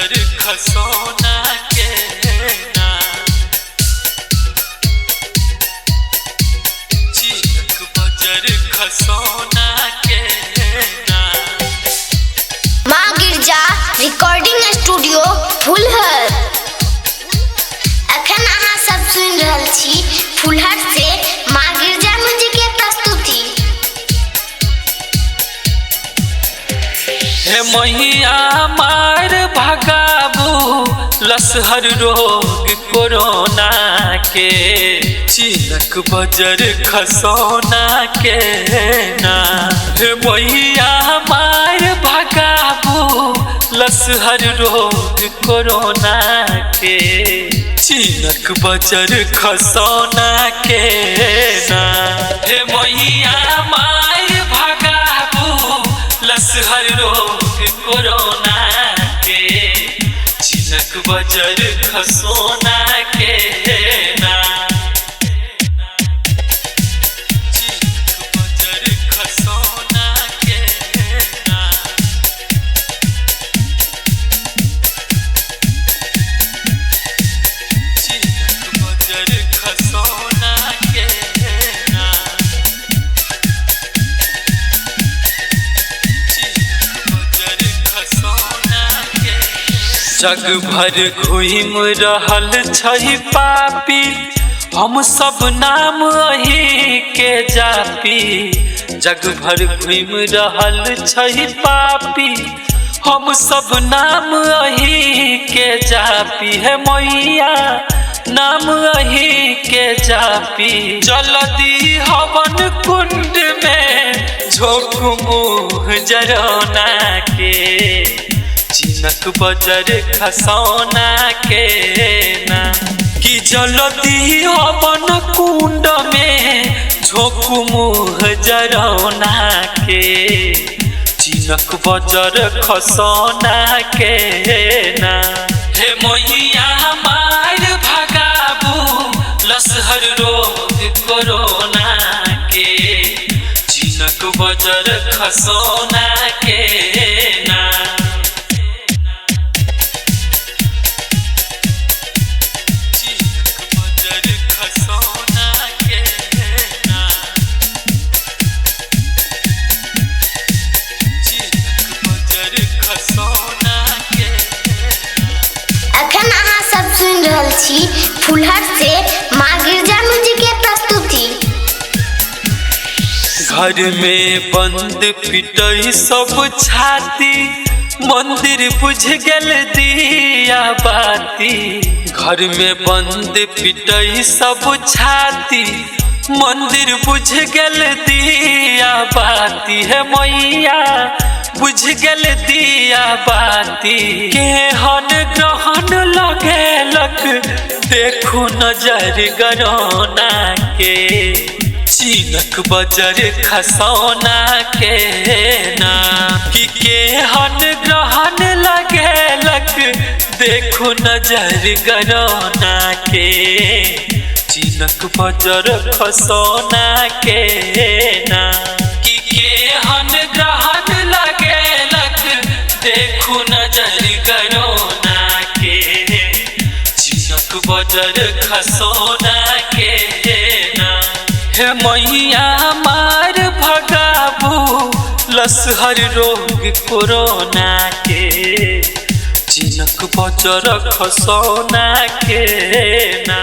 बजर खसोना के ना चिनक बजर खसोना के ना। माँ गिरजा रिकॉर्डिंग स्टूडियो फुलहर। अखन अहाँ सब सुन रहल छी फुलहर से माँ गिरजा म्यूजिक के प्रस्तुति। हे मैया मार भगाबू लसहर रोग कोरोना के चिनक बजर खसोना के ना। हे मैया मार भगाबू लसहर रोग कोरोना के चिनक बजर खसोना के ना। हे मैया मार भगाबू लसहर रोग कोरोना के चिनक बजर खसोना के ना। चिनक बजर खसोना के ना। चिनक बजर खसोना के ना। जग भर घूम रहल छै पापी हम सब नाम अही के जापी। जग भर घूम रहल छै पापी हम सब नाम अही के जापी। है मैया नाम अही के जापी। जल्दी हवन कुंड में झोंक मुँह जरौना के चिनक बजर खसोना के ना। कि जल्दी हवन कुंड में झोंक मुँह जरौना के चिनक बजर खसोना के ना। हे मैया मार भगाबू लसहर रोग कोरोना के चिनक बजर खसोना के ना। चिनक बजर खसोना के ना। चिनक बजर खसोना के ना। अखन अहाँ सब सुन रहल छी फुलहर से माँ गिरजा म्यूजिक के प्रस्तुति। घर में बंद पिटई सब छाती मंदिर बुझ गेल दिया बाती। घर में बंद पिटई सब छाती मंदिर बुझ गेल दिया बाती। है मैया बुझ गेल दिया बाती। केहन ग्रहण लगेलक देखू नजर गरौना के चिनक बजर खसोना के ना। कि केहन ग्रहण लगेलक देखू नजर गरौना के चिनक बजर खसोना के ना। कि केहन ग्रहण लगेलक देखू नजर गरौना के चिनक बजर खसोना के ना। हे मैया मार भगाबू लसहर रोग कोरोना के चिनक बजर खसोना के ना।